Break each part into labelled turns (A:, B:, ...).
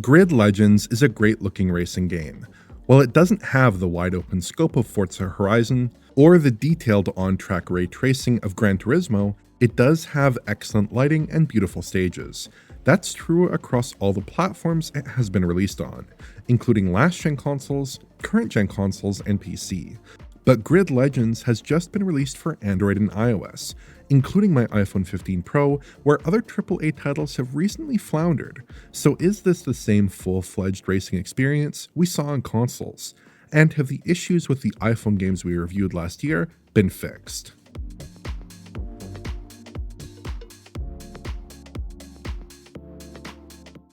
A: Grid Legends is a great looking racing game. While it doesn't have the wide open scope of Forza Horizon or the detailed on-track ray tracing of Gran Turismo, it does have excellent lighting and beautiful stages. That's true across all the platforms it has been released on, including last-gen consoles, current-gen consoles, and PC. But Grid Legends has just been released for Android and iOS, including my iPhone 15 Pro, where other AAA titles have recently floundered. So is this the same full-fledged racing experience we saw on consoles? And have the issues with the iPhone games we reviewed last year been fixed?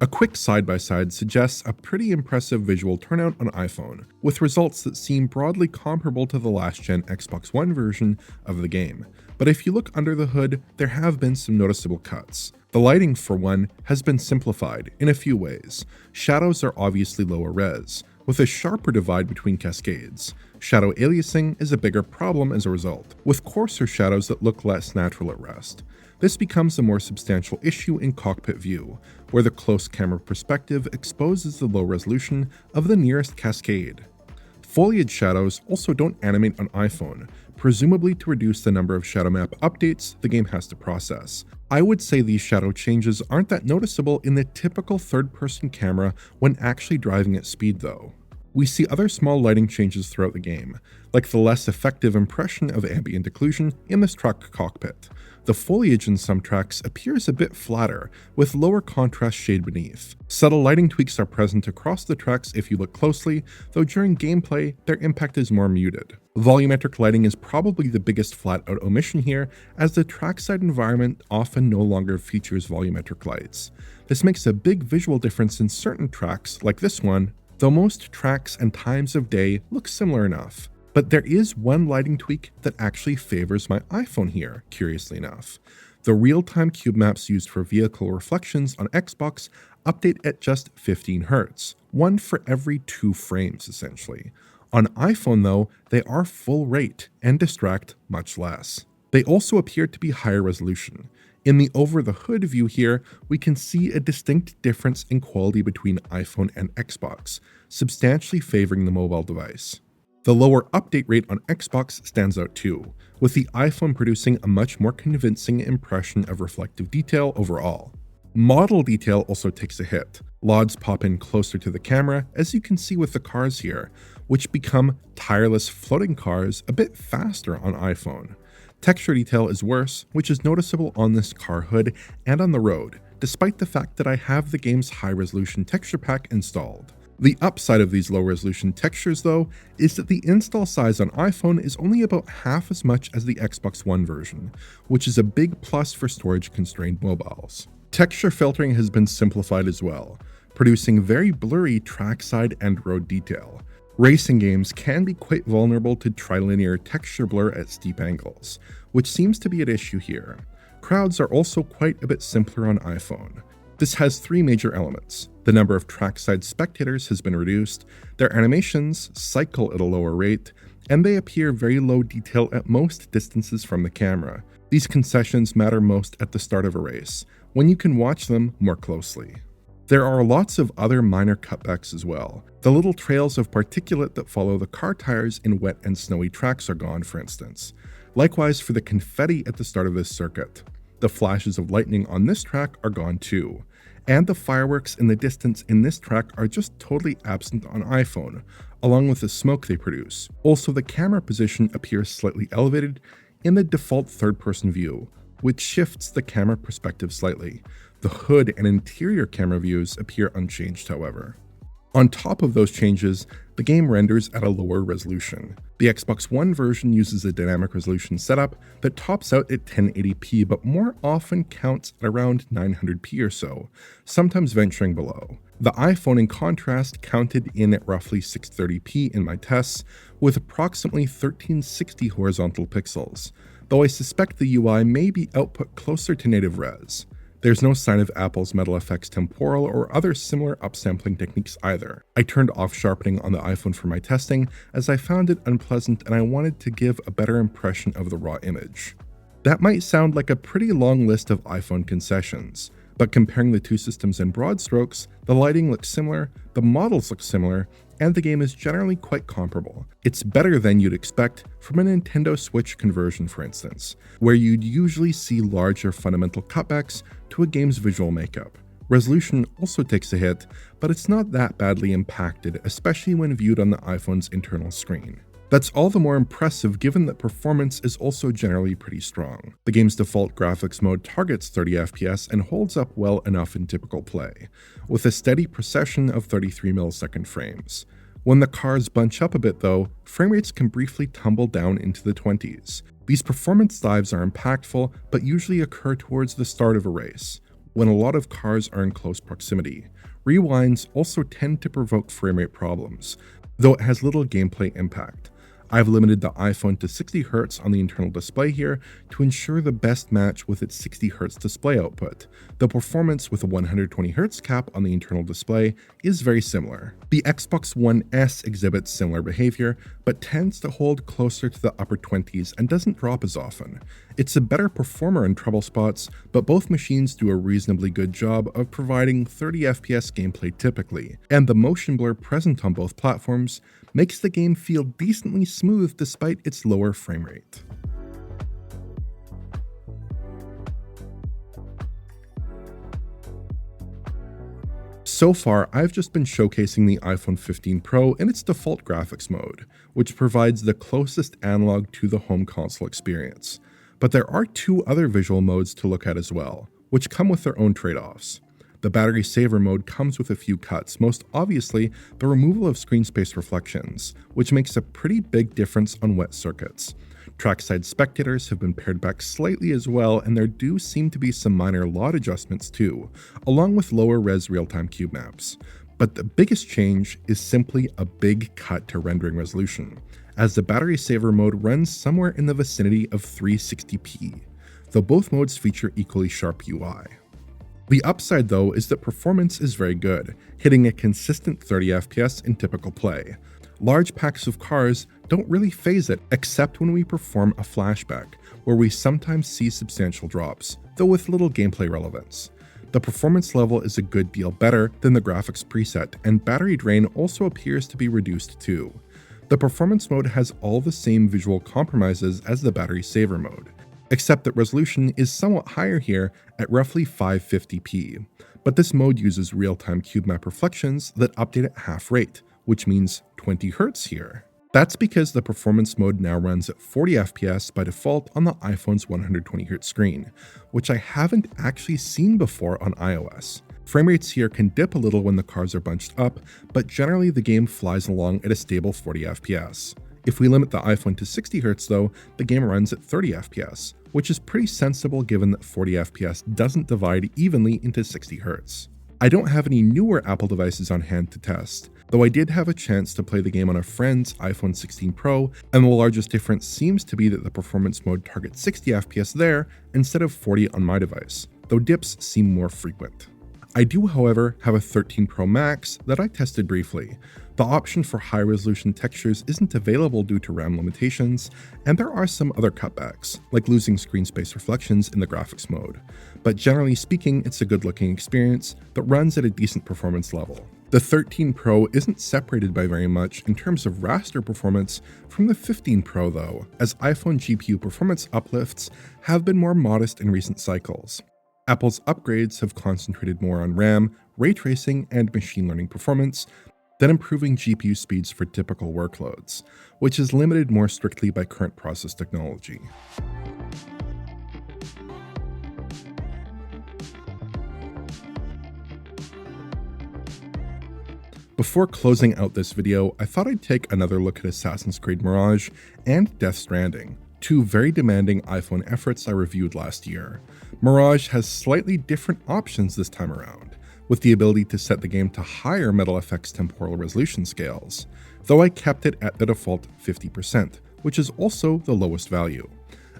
A: A quick side-by-side suggests a pretty impressive visual turnout on iPhone, with results that seem broadly comparable to the last-gen Xbox One version of the game. But if you look under the hood, there have been some noticeable cuts. The lighting, for one, has been simplified in a few ways. Shadows are obviously lower res, with a sharper divide between cascades. Shadow aliasing is a bigger problem as a result, with coarser shadows that look less natural at rest. This becomes a more substantial issue in cockpit view, where the close camera perspective exposes the low resolution of the nearest cascade. Foliage shadows also don't animate on iPhone, presumably to reduce the number of shadow map updates the game has to process. I would say these shadow changes aren't that noticeable in the typical third-person camera when actually driving at speed though. We see other small lighting changes throughout the game, like the less effective impression of ambient occlusion in this truck cockpit. The foliage in some tracks appears a bit flatter, with lower contrast shade beneath. Subtle lighting tweaks are present across the tracks if you look closely, though during gameplay, their impact is more muted. Volumetric lighting is probably the biggest flat-out omission here, as the trackside environment often no longer features volumetric lights. This makes a big visual difference in certain tracks, like this one, though most tracks and times of day look similar enough. But there is one lighting tweak that actually favors my iPhone here, curiously enough. The real-time cube maps used for vehicle reflections on Xbox update at just 15 Hz, one for every 2 frames essentially. On iPhone though, they are full rate and distract much less. They also appear to be higher resolution. In the over-the-hood view here, we can see a distinct difference in quality between iPhone and Xbox, substantially favoring the mobile device. The lower update rate on Xbox stands out too, with the iPhone producing a much more convincing impression of reflective detail overall. Model detail also takes a hit. LODs pop in closer to the camera, as you can see with the cars here, which become tireless floating cars a bit faster on iPhone. Texture detail is worse, which is noticeable on this car hood and on the road, despite the fact that I have the game's high-resolution texture pack installed. The upside of these low-resolution textures, though, is that the install size on iPhone is only about half as much as the Xbox One version, which is a big plus for storage-constrained mobiles. Texture filtering has been simplified as well, producing very blurry trackside and road detail. Racing games can be quite vulnerable to trilinear texture blur at steep angles, which seems to be an issue here. Crowds are also quite a bit simpler on iPhone. This has 3 major elements. The number of trackside spectators has been reduced, their animations cycle at a lower rate, and they appear very low detail at most distances from the camera. These concessions matter most at the start of a race, when you can watch them more closely. There are lots of other minor cutbacks as well. The little trails of particulate that follow the car tires in wet and snowy tracks are gone, for instance. Likewise for the confetti at the start of this circuit. The flashes of lightning on this track are gone too. And the fireworks in the distance in this track are just totally absent on iPhone, along with the smoke they produce. Also, the camera position appears slightly elevated in the default third-person view, which shifts the camera perspective slightly. The hood and interior camera views appear unchanged, however. On top of those changes, the game renders at a lower resolution. The Xbox One version uses a dynamic resolution setup that tops out at 1080p but more often counts at around 900p or so, sometimes venturing below. The iPhone, in contrast, counted in at roughly 630p in my tests, with approximately 1360 horizontal pixels, though I suspect the UI may be output closer to native res. There's no sign of Apple's Metal Effects Temporal or other similar upsampling techniques either. I turned off sharpening on the iPhone for my testing, as I found it unpleasant and I wanted to give a better impression of the raw image. That might sound like a pretty long list of iPhone concessions, But comparing the two systems in broad strokes, the lighting looks similar, the models look similar, and the game is generally quite comparable. It's better than you'd expect from a Nintendo Switch conversion, for instance, where you'd usually see larger fundamental cutbacks to a game's visual makeup. Resolution also takes a hit, but it's not that badly impacted, especially when viewed on the iPhone's internal screen. That's all the more impressive given that performance is also generally pretty strong. The game's default graphics mode targets 30 FPS and holds up well enough in typical play, with a steady procession of 33 millisecond frames. When the cars bunch up a bit though, frame rates can briefly tumble down into the 20s. These performance dives are impactful, but usually occur towards the start of a race, when a lot of cars are in close proximity. Rewinds also tend to provoke frame rate problems, though it has little gameplay impact. I've limited the iPhone to 60Hz on the internal display here to ensure the best match with its 60Hz display output. The performance with a 120Hz cap on the internal display is very similar. The Xbox One S exhibits similar behavior, but tends to hold closer to the upper 20s and doesn't drop as often. It's a better performer in trouble spots, but both machines do a reasonably good job of providing 30 FPS gameplay typically, and the motion blur present on both platforms makes the game feel decently smooth despite its lower frame rate. So far, I've just been showcasing the iPhone 15 Pro in its default graphics mode, which provides the closest analog to the home console experience. But there are two other visual modes to look at as well, which come with their own trade-offs. The battery saver mode comes with a few cuts, most obviously the removal of screen space reflections, which makes a pretty big difference on wet circuits. Trackside spectators have been pared back slightly as well, and there do seem to be some minor LOD adjustments too, along with lower res real-time cube maps. But the biggest change is simply a big cut to rendering resolution, as the battery saver mode runs somewhere in the vicinity of 360p, though both modes feature equally sharp UI. The upside though is that performance is very good, hitting a consistent 30 FPS in typical play. Large packs of cars don't really phase it except when we perform a flashback, where we sometimes see substantial drops, though with little gameplay relevance. The performance level is a good deal better than the graphics preset, and battery drain also appears to be reduced too. The performance mode has all the same visual compromises as the battery saver mode, except that resolution is somewhat higher here at roughly 550p, but this mode uses real-time cube map reflections that update at half rate, which means 20 Hz here. That's because the performance mode now runs at 40 FPS by default on the iPhone's 120Hz screen, which I haven't actually seen before on iOS. Frame rates here can dip a little when the cars are bunched up, but generally the game flies along at a stable 40 FPS. If we limit the iPhone to 60Hz though, the game runs at 30 FPS, which is pretty sensible given that 40 FPS doesn't divide evenly into 60Hz. I don't have any newer Apple devices on hand to test, though I did have a chance to play the game on a friend's iPhone 16 Pro, and the largest difference seems to be that the performance mode targets 60 FPS there instead of 40 on my device, though dips seem more frequent. I do, however, have a 13 Pro Max that I tested briefly. The option for high-resolution textures isn't available due to RAM limitations, and there are some other cutbacks, like losing screen space reflections in the graphics mode. But generally speaking, it's a good-looking experience that runs at a decent performance level. The 13 Pro isn't separated by very much in terms of raster performance from the 15 Pro though, as iPhone GPU performance uplifts have been more modest in recent cycles. Apple's upgrades have concentrated more on RAM, ray tracing, and machine learning performance than improving GPU speeds for typical workloads, which is limited more strictly by current process technology. Before closing out this video, I thought I'd take another look at Assassin's Creed Mirage and Death Stranding, two very demanding iPhone efforts I reviewed last year. Mirage has slightly different options this time around, with the ability to set the game to higher Metal Effects temporal resolution scales, though I kept it at the default 50%, which is also the lowest value.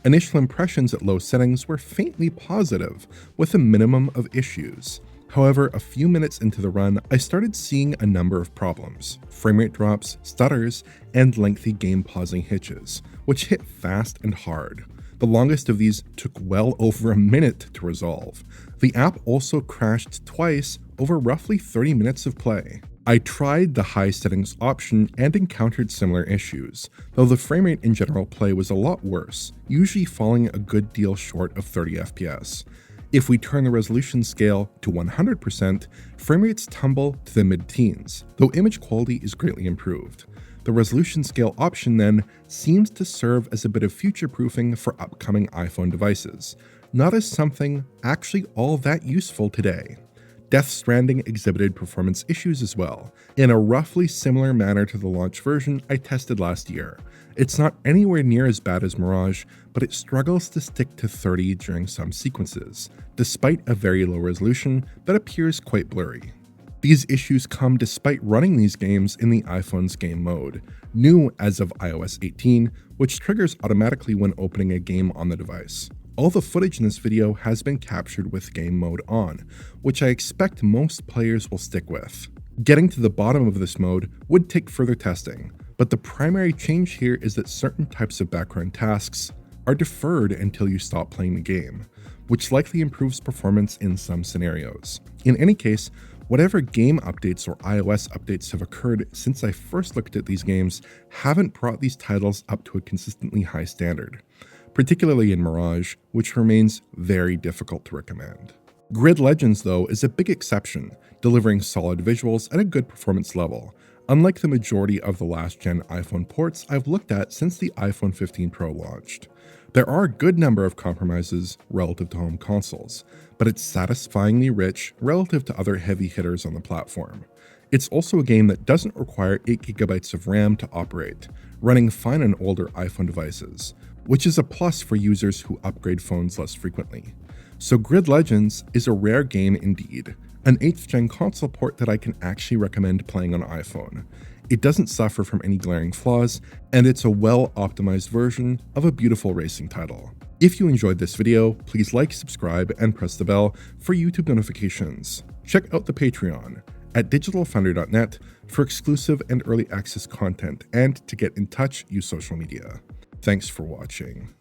A: Initial impressions at low settings were faintly positive, with a minimum of issues. However, a few minutes into the run, I started seeing a number of problems: frame rate drops, stutters, and lengthy game pausing hitches, which hit fast and hard. The longest of these took well over a minute to resolve. The app also crashed twice over roughly 30 minutes of play. I tried the high settings option and encountered similar issues, though the framerate in general play was a lot worse, usually falling a good deal short of 30 FPS. If we turn the resolution scale to 100%, framerates tumble to the mid-teens, though image quality is greatly improved. The resolution scale option then seems to serve as a bit of future-proofing for upcoming iPhone devices, not as something actually all that useful today. Death Stranding exhibited performance issues as well, in a roughly similar manner to the launch version I tested last year. It's not anywhere near as bad as Mirage, but it struggles to stick to 30 during some sequences, despite a very low resolution that appears quite blurry. These issues come despite running these games in the iPhone's game mode, new as of iOS 18, which triggers automatically when opening a game on the device. All the footage in this video has been captured with game mode on, which I expect most players will stick with. Getting to the bottom of this mode would take further testing, but the primary change here is that certain types of background tasks are deferred until you stop playing the game, which likely improves performance in some scenarios. In any case, whatever game updates or iOS updates have occurred since I first looked at these games haven't brought these titles up to a consistently high standard, particularly in Mirage, which remains very difficult to recommend. Grid Legends, though, is a big exception, delivering solid visuals at a good performance level, unlike the majority of the last-gen iPhone ports I've looked at since the iPhone 15 Pro launched. There are a good number of compromises relative to home consoles, but it's satisfyingly rich relative to other heavy hitters on the platform. It's also a game that doesn't require 8GB of RAM to operate, running fine on older iPhone devices, which is a plus for users who upgrade phones less frequently. So Grid Legends is a rare game indeed, an 8th gen console port that I can actually recommend playing on iPhone. It doesn't suffer from any glaring flaws, and it's a well-optimized version of a beautiful racing title. If you enjoyed this video, please like, subscribe, and press the bell for YouTube notifications. Check out the Patreon at digitalfoundry.net for exclusive and early access content, and to get in touch, use social media. Thanks for watching.